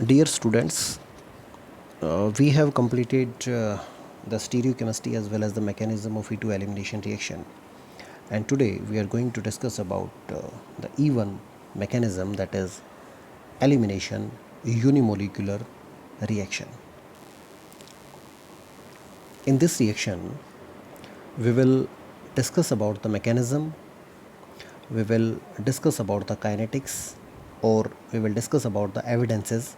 Dear students, we have completed the stereochemistry as well as the mechanism of E2 elimination reaction, and today we are going to discuss about the E1 mechanism, that is elimination unimolecular reaction. In this reaction, we will discuss about the mechanism, we will discuss about the kinetics, or we will discuss about the evidences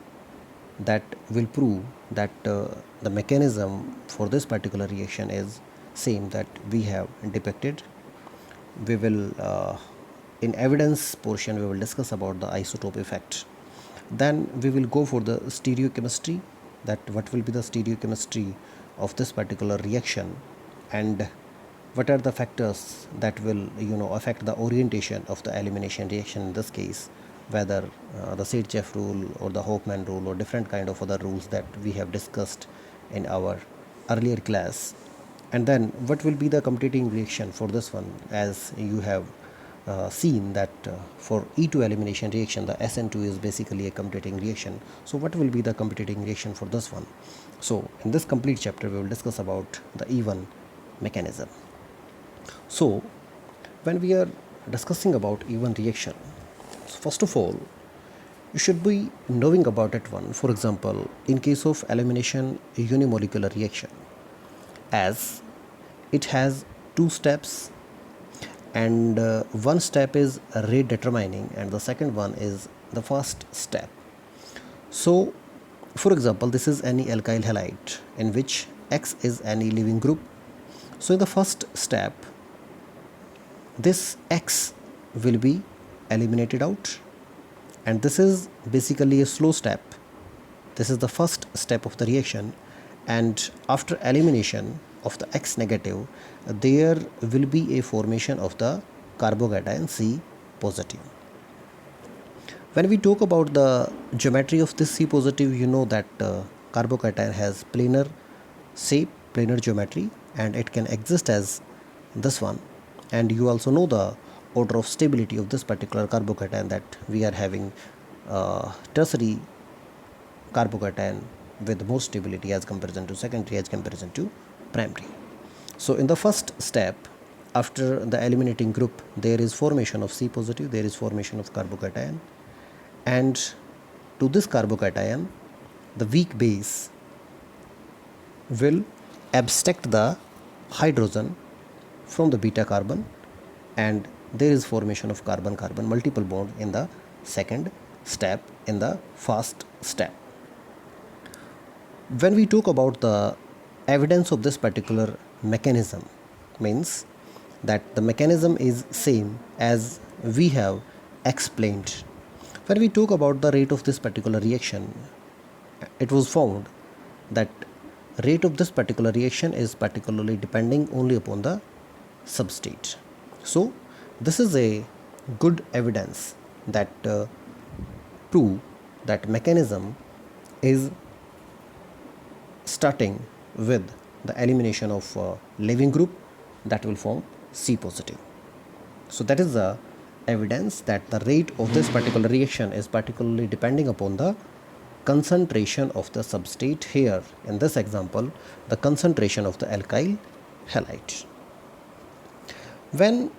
that will prove that the mechanism for this particular reaction is same that we have depicted. We will in evidence portion we will discuss about the isotope effect. Then we will go for the stereochemistry, that what will be the stereochemistry of this particular reaction, and what are the factors that will affect the orientation of the elimination reaction in this case, whether the Sirchef rule or the Hofmann rule or different kind of other rules that we have discussed in our earlier class. And then what will be the competing reaction for this one, as you have seen that for E2 elimination reaction the SN2 is basically a competing reaction. So what will be the competing reaction for this one? So in this complete chapter we will discuss about the E1 mechanism. So when we are discussing about E1 reaction, first of all you should be knowing about it one. For example, in case of elimination unimolecular reaction, as it has two steps, and one step is rate determining and the second one is the first step. So for example, this is any alkyl halide in which X is any leaving group. So in the first step, this X will be eliminated out, and this is basically a slow step. This is the first step of the reaction, and after elimination of the X negative, there will be a formation of the carbocation C positive. When we talk about the geometry of this C positive, you know that carbocation has planar shape, planar geometry, and it can exist as this one. And you also know the order of stability of this particular carbocation, that we are having tertiary carbocation with more stability as comparison to secondary, as comparison to primary. So in the first step, after the eliminating group, there is formation of C positive, there is formation of carbocation, and to this carbocation the weak base will abstract the hydrogen from the beta carbon, and there is formation of carbon-carbon multiple bond in the second step, in the first step. When we talk about the evidence of this particular mechanism, means that the mechanism is same as we have explained. When we talk about the rate of this particular reaction, it was found that rate of this particular reaction is particularly depending only upon the substrate. So this is a good evidence that prove that mechanism is starting with the elimination of leaving group that will form C positive. So that is the evidence that the rate of this particular reaction is particularly depending upon the concentration of the substrate. Here in this example, the concentration of the alkyl halide. When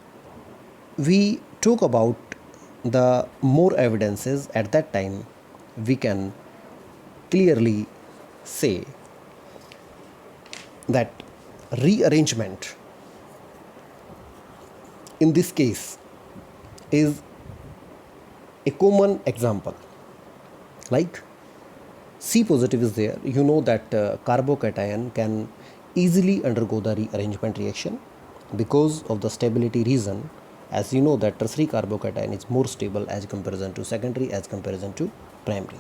we talk about the more evidences, at that time we can clearly say that rearrangement in this case is a common example. Like C positive is there, you know that carbocation can easily undergo the rearrangement reaction because of the stability reason. As you know that tertiary carbocation is more stable as comparison to secondary, as comparison to primary.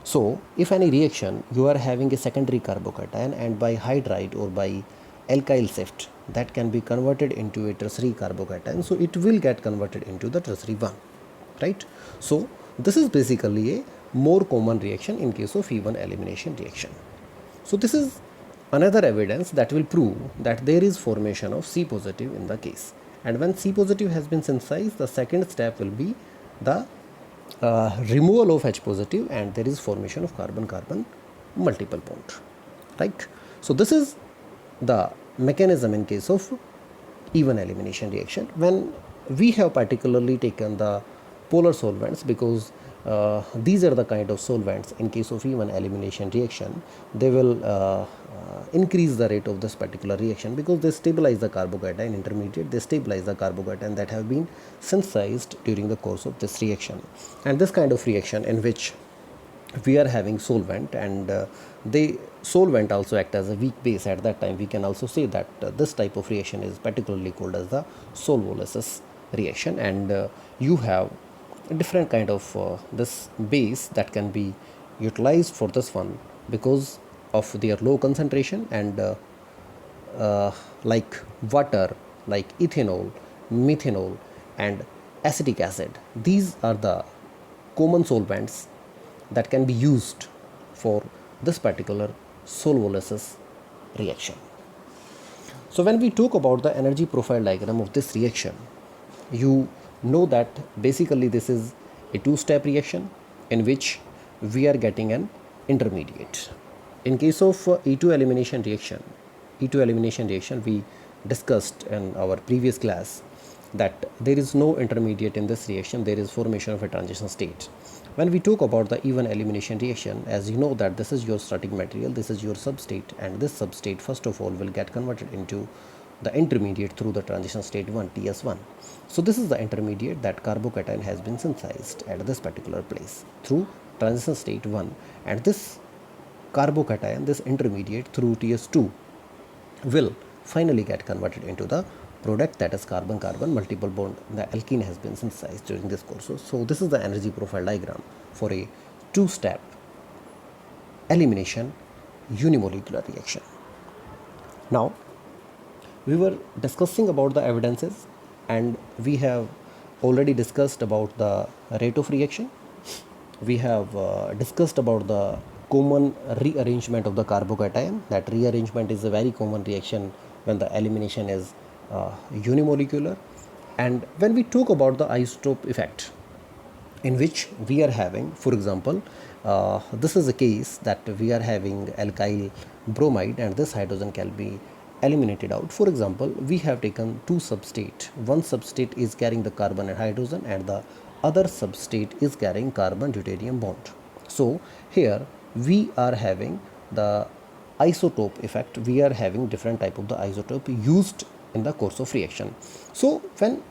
So if any reaction you are having a secondary carbocation, and by hydride or by alkyl shift that can be converted into a tertiary carbocation, so it will get converted into the tertiary one, right? So this is basically a more common reaction in case of E1 elimination reaction. So this is another evidence that will prove that there is formation of C positive in the case. And when C positive has been synthesized, the second step will be the removal of H positive, and there is formation of carbon-carbon multiple bond, right? So this is the mechanism in case of even elimination reaction, when we have particularly taken the polar solvents, because these are the kind of solvents in case of even elimination reaction, they will increase the rate of this particular reaction, because they stabilize the carbocation intermediate, they stabilize the carbocation that have been synthesized during the course of this reaction. And this kind of reaction in which we are having solvent, and they solvent also act as a weak base, at that time we can also say that this type of reaction is particularly called as the solvolysis reaction. And you have a different kind of this base that can be utilized for this one because of their low concentration, and like water, like ethanol, methanol, and acetic acid, these are the common solvents that can be used for this particular solvolysis reaction. So when we talk about the energy profile diagram of this reaction, you know that basically this is a two-step reaction in which we are getting an intermediate. In case of E2 elimination reaction, we discussed in our previous class that there is no intermediate in this reaction, there is formation of a transition state. When we talk about the even elimination reaction, as you know that this is your starting material, this is your substrate, and this substrate first of all will get converted into the intermediate through the transition state 1, TS1. So this is the intermediate that carbocation has been synthesized at this particular place through transition state 1, and this carbocation, this intermediate through TS2 will finally get converted into the product, that is carbon-carbon multiple bond. The alkene has been synthesized during this course. So this is the energy profile diagram for a two-step elimination unimolecular reaction. Now we were discussing about the evidences, and we have already discussed about the rate of reaction. We have discussed about the common rearrangement of the carbocation. That rearrangement is a very common reaction when the elimination is unimolecular. And when we talk about the isotope effect, in which we are having, for example, this is a case that we are having alkyl bromide, and this hydrogen can be eliminated out. For example, we have taken two substrate. One substrate is carrying the carbon and hydrogen, and the other substrate is carrying carbon deuterium bond. So here we are having the isotope effect. We are having different type of the isotope used in the course of reaction. So when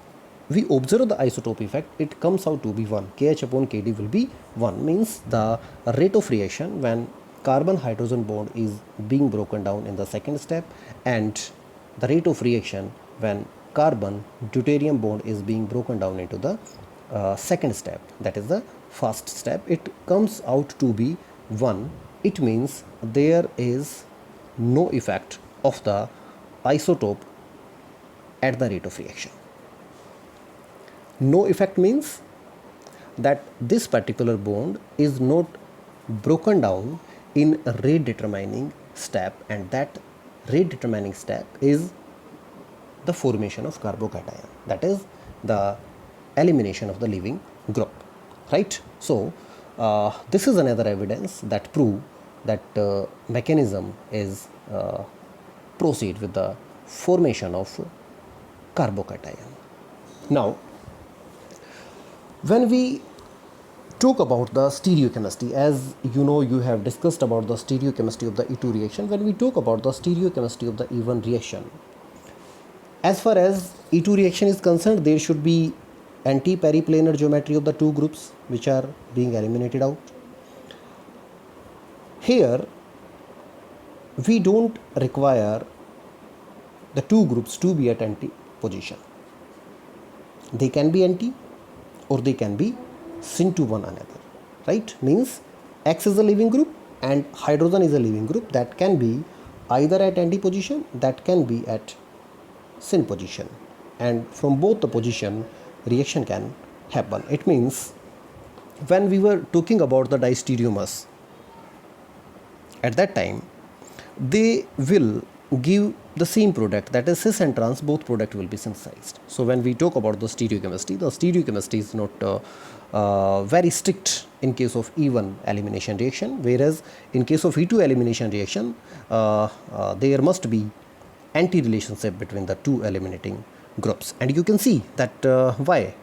we observe the isotope effect, it comes out to be 1. Kh upon Kd will be 1, means the rate of reaction when carbon hydrogen bond is being broken down in the second step, and the rate of reaction when carbon deuterium bond is being broken down into the second step, that is the first step, it comes out to be 1. It means there is no effect of the isotope at the rate of reaction. No effect means that this particular bond is not broken down in a rate determining step, and that rate determining step is the formation of carbocation, that is the elimination of the leaving group, right? So this is another evidence that prove that mechanism is proceed with the formation of carbocation. Now when we talk about the stereochemistry, as you know, you have discussed about the stereochemistry of the E2 reaction. When we talk about the stereochemistry of the E1 reaction, as far as E2 reaction is concerned, there should be anti-periplanar geometry of the two groups which are being eliminated out. Here we don't require the two groups to be at anti position. They can be anti or they can be syn to one another, right? Means X is a leaving group and hydrogen is a leaving group, that can be either at anti position, that can be at syn position, and from both the position reaction can happen. It means when we were talking about the distereomers, at that time they will give the same product, that is cis and trans, both product will be synthesized. So when we talk about the stereochemistry is not very strict in case of E1 elimination reaction, whereas in case of E2 elimination reaction, there must be anti-relationship between the two eliminating groups. And you can see that why.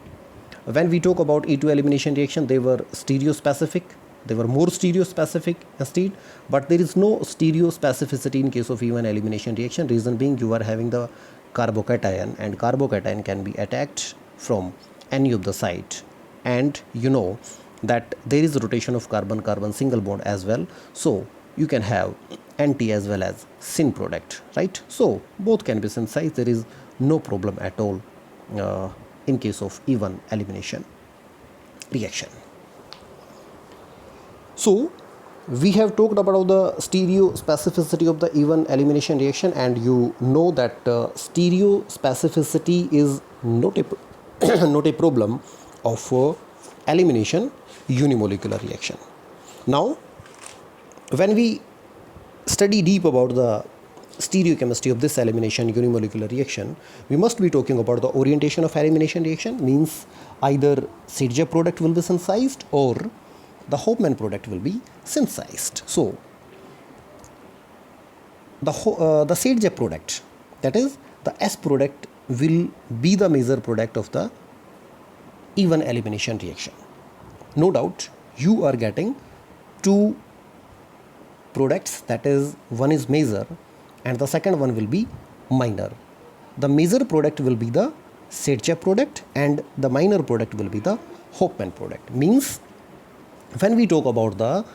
When we talk about E2 elimination reaction, they were stereospecific. They were more stereospecific instead, but there is no stereospecificity in case of E1 elimination reaction. Reason being, you are having the carbocation, and carbocation can be attacked from any of the side, and you know that there is rotation of carbon-carbon single bond as well, so you can have anti as well as syn product, right? So both can be synthesized. There is no problem at all in case of E1 elimination reaction. So we have talked about the stereo specificity of the E1 elimination reaction, and you know that stereo specificity is not a not a problem of elimination unimolecular reaction. Now, when we study deep about the stereochemistry of this elimination unimolecular reaction, we must be talking about the orientation of elimination reaction, means either Serge product will be synthesized or the Hofmann product will be synthesized. So the Serge product, that is the S product, will be the major product of the E1 elimination reaction. No doubt you are getting two products, that is one is major and the second one will be minor. The major product will be the Serge product and the minor product will be the Hofmann product. Means when we talk about the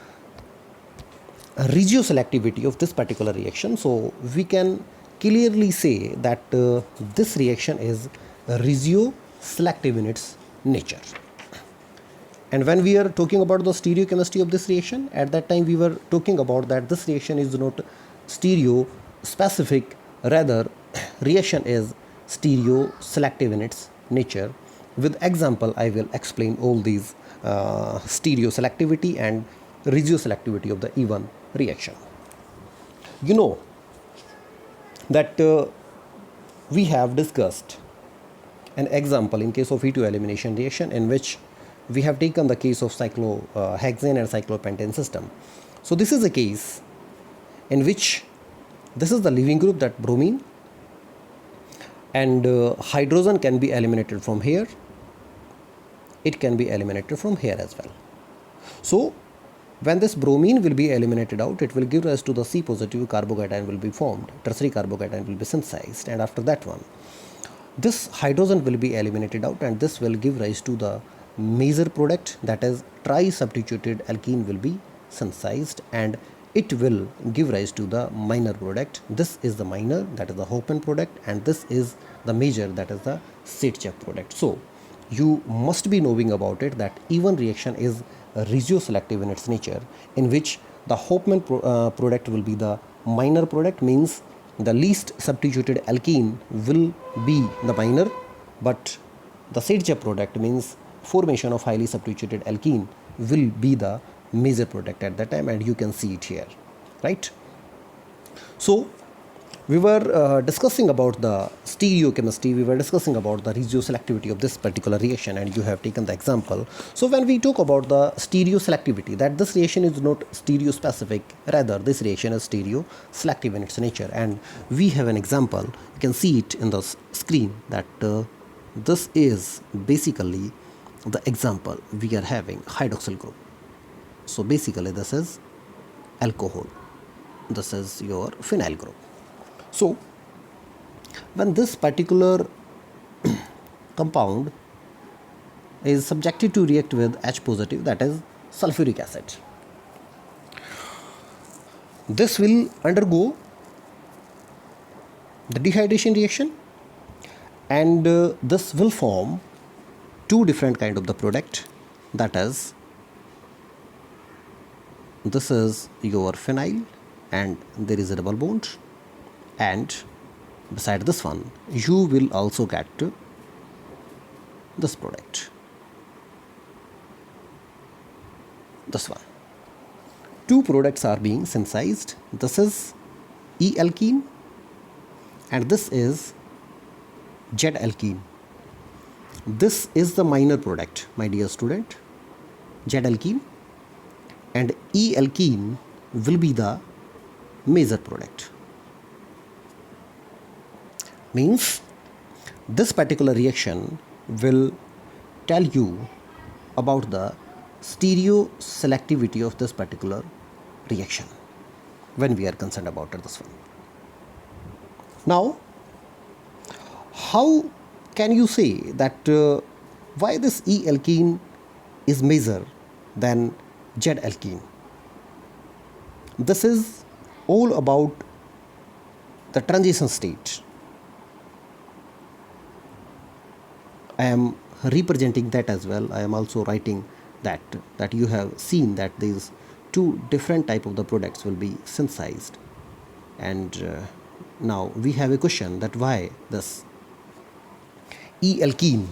regioselectivity of this particular reaction, so we can clearly say that this reaction is regioselective in its nature. And when we are talking about the stereochemistry of this reaction, at that time we were talking about that this reaction is not stereo specific, rather reaction is stereoselective in its nature. With example, I will explain all these stereoselectivity and regioselectivity of the E1 reaction. You know that we have discussed an example in case of E2 elimination reaction in which we have taken the case of cyclohexane and cyclopentane system. So this is a case in which this is the leaving group, that bromine, and hydrogen can be eliminated from here. It can be eliminated from here as well. So when this bromine will be eliminated out, it will give rise to the C positive carbocation will be formed, tertiary carbocation will be synthesized, and after that one, this hydrogen will be eliminated out and this will give rise to the major product, that is tri-substituted alkene will be synthesized and it will give rise to the minor product. This is the minor, that is the Hofmann product, and this is the major, that is the Serge product. So you must be knowing about it that E1 reaction is regioselective in its nature, in which the Hofmann product will be the minor product, means the least substituted alkene will be the minor, but the Serge product, means formation of highly substituted alkene, will be the major product at that time, and you can see it here, right? So we were discussing about the stereochemistry, we were discussing about the regioselectivity of this particular reaction, and you have taken the example. So when we talk about the stereoselectivity, that this reaction is not stereospecific, rather this reaction is stereoselective in its nature, and we have an example. You can see it in the screen that this is basically the example. We are having hydroxyl group. So basically this is alcohol, this is your phenyl group. So when this particular compound is subjected to react with H positive, that is sulfuric acid, this will undergo the dehydration reaction, and this will form two different kind of the product, that is this is your phenyl and there is a double bond, and beside this one you will also get this product, this one. Two products are being synthesized. This is E alkene and this is Z alkene. This is the minor product, my dear student. Z alkene, and E alkene will be the major product. Means this particular reaction will tell you about the stereo selectivity of this particular reaction when we are concerned about this one. Now, how can you say that why this E alkene is major than Z alkene? This is all about the transition state. I am representing that as well. I am also writing that you have seen that these two different type of the products will be synthesized, and now we have a question that why this E alkene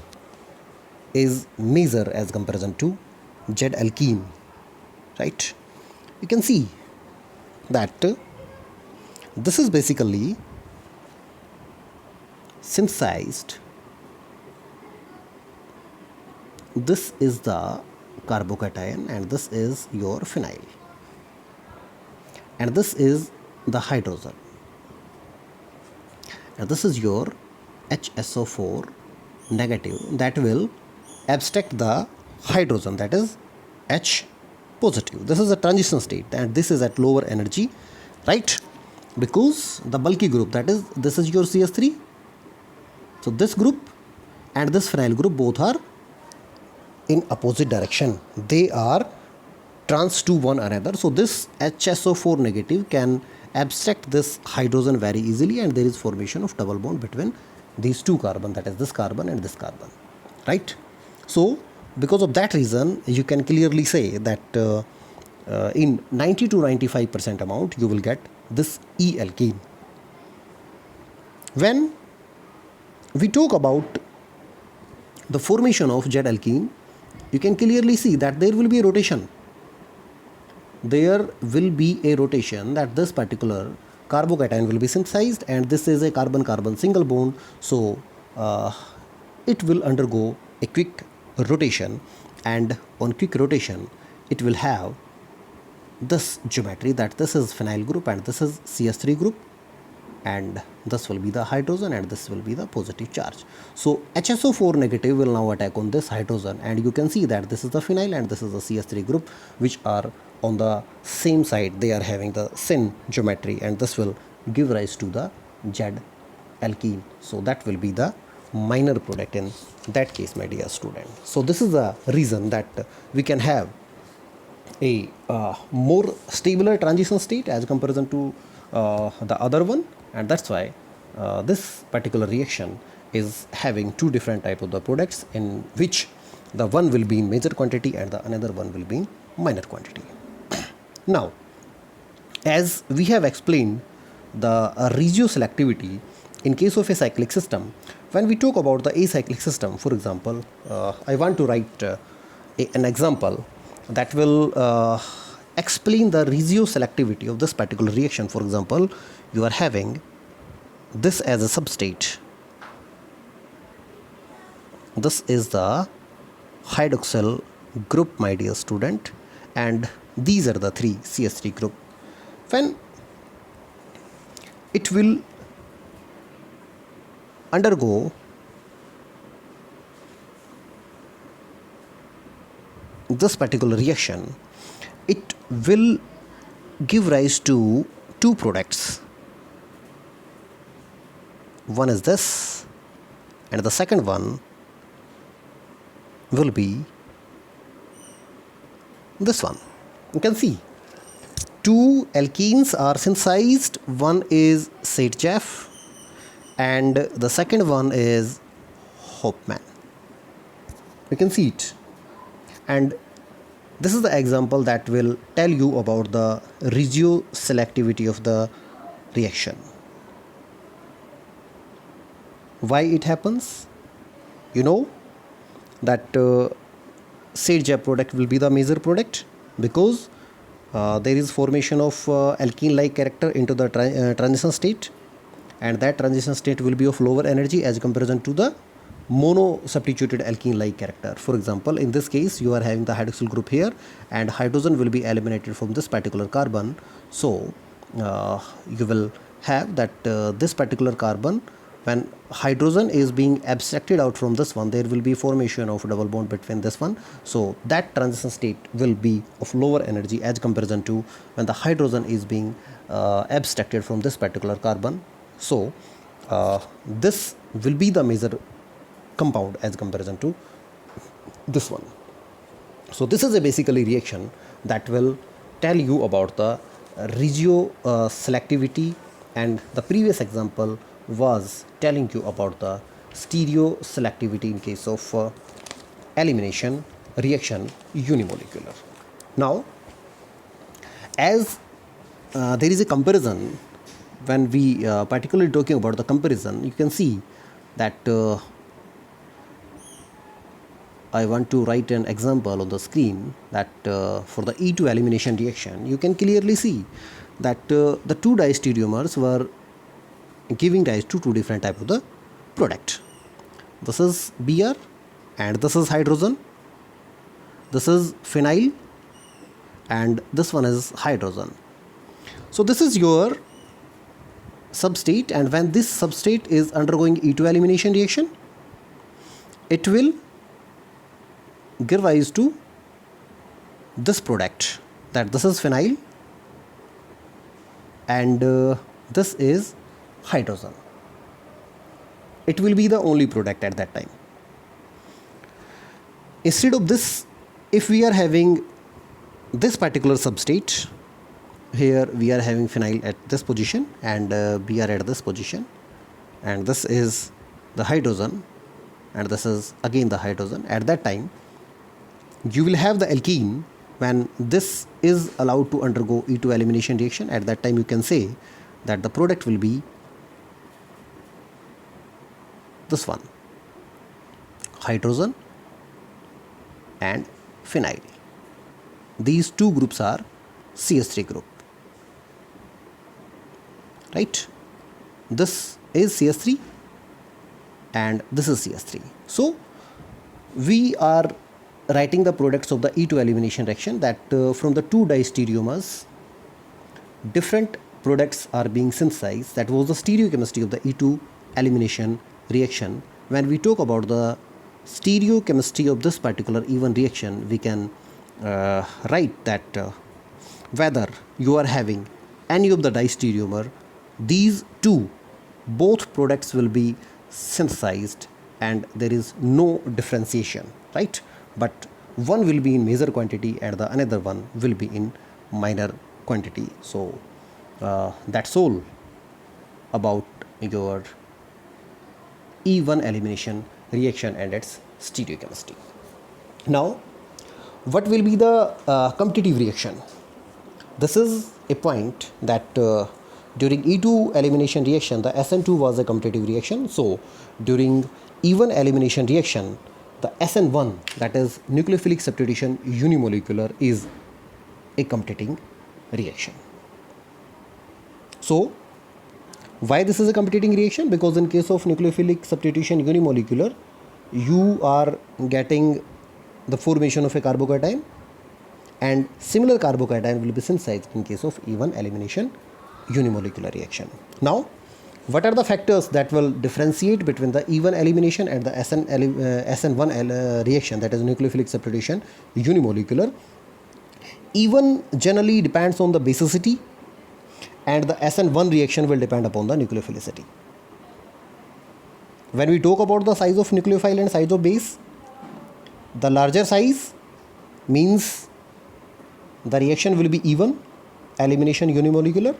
is major as comparison to Z alkene, right? You can see that this is basically synthesized. This is the carbocation and this is your phenyl, and this is the hydrogen, and this is your HSO4 negative that will abstract the hydrogen, that is H positive. This is a transition state and this is at lower energy, right? Because the bulky group, that is this is your CS3. So this group and this phenyl group both are in opposite direction. They are trans to one another. So this HSO4 negative can abstract this hydrogen very easily, and there is formation of double bond between these two carbon, that is this carbon and this carbon, right? So because of that reason you can clearly say that in 90 to 95% amount you will get this E alkene. When we talk about the formation of Z alkene, you can clearly see that there will be a rotation. There will be a rotation, that this particular carbocation will be synthesized, and this is a carbon-carbon single bond, so it will undergo a quick rotation, and on quick rotation it will have this geometry, that this is phenyl group and this is CS3 group, and this will be the hydrogen and this will be the positive charge. So HSO4 negative will now attack on this hydrogen, and you can see that this is the phenyl and this is the CS3 group, which are on the same side. They are having the syn geometry, and this will give rise to the Z alkene. So that will be the minor product in that case, my dear student. So this is the reason that we can have a more stabler transition state as comparison to the other one, and that's why this particular reaction is having two different type of the products, in which the one will be in major quantity and the another one will be in minor quantity. Now, as we have explained the regioselectivity in case of a cyclic system, when we talk about the acyclic system, for example, I want to write an example that will explain the regioselectivity of this particular reaction. For example, you are having this as a substrate. This is the hydroxyl group, my dear student, and these are the three CS3 group. When it will undergo this particular reaction, it will give rise to two products. One is this, and the second one will be this one. You can see two alkenes are synthesized. One is Saitjev and the second one is Hopman. You can see it, and this is the example that will tell you about the regioselectivity of the reaction. Why it happens? You know that Saitjev product will be the major product, because there is formation of alkene like character into the transition state, and that transition state will be of lower energy as comparison to the mono-substituted alkene-like character. For example, in this case, you are having the hydroxyl group here, and hydrogen will be eliminated from this particular carbon. So you will have that this particular carbon, when hydrogen is being abstracted out from this one, there will be formation of a double bond between this one. So that transition state will be of lower energy as comparison to when the hydrogen is being abstracted from this particular carbon. So this will be the major compound as comparison to this one. So this is a basically reaction that will tell you about the regio selectivity, and the previous example was telling you about the stereo selectivity in case of elimination reaction unimolecular. Now, as there is a comparison, when we particularly talking about the comparison, you can see that I want to write an example on the screen that for the E2 elimination reaction, you can clearly see that the two diastereomers were giving rise to two different type of the product. This is Br and this is hydrogen. This is phenyl and this one is hydrogen. So this is your substrate, and when this substrate is undergoing E2 elimination reaction, it will give rise to this product, that this is phenyl and this is hydrogen. It will be the only product at that time. Instead of this, if we are having this particular substrate, here we are having phenyl at this position and Br at this position, and this is the hydrogen and this is again the hydrogen. At that time, you will have the alkene. When this is allowed to undergo E2 elimination reaction, at that time you can say that the product will be this one, hydrogen and phenyl. These two groups are CH3 group, right? This is CH3 and this is CH3. So we are writing the products of the E2 elimination reaction, that from the two diastereomers, different products are being synthesized. That was the stereochemistry of the E2 elimination reaction. When we talk about the stereochemistry of this particular E1 reaction, we can write that whether you are having any of the diastereomer, these two, both products will be synthesized and there is no differentiation, right? But one will be in major quantity and the another one will be in minor quantity. So that's all about your E1 elimination reaction and its stereochemistry. Now, what will be the competitive reaction? This is a point that during E2 elimination reaction, the SN2 was a competitive reaction. So during E1 elimination reaction, the SN1, that is nucleophilic substitution unimolecular, is a competing reaction. So why this is a competing reaction? Because in case of nucleophilic substitution unimolecular, you are getting the formation of a carbocation, and similar carbocation will be synthesized in case of E1 elimination unimolecular reaction. Now, what are the factors that will differentiate between the E1 elimination and the SN1 reaction, that is nucleophilic substitution unimolecular? E1 generally depends on the basicity and the SN1 reaction will depend upon the nucleophilicity. When we talk about the size of nucleophile and size of base, the larger size means the reaction will be E1 elimination unimolecular,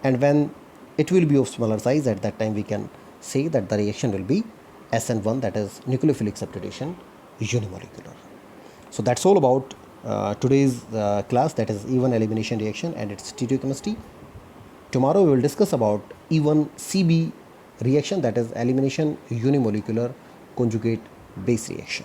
and when it will be of smaller size, at that time we can say that the reaction will be SN1, that is nucleophilic substitution unimolecular. So that's all about today's class, that is E1 elimination reaction and its stereochemistry. Tomorrow we will discuss about E1 CB reaction, that is elimination unimolecular conjugate base reaction.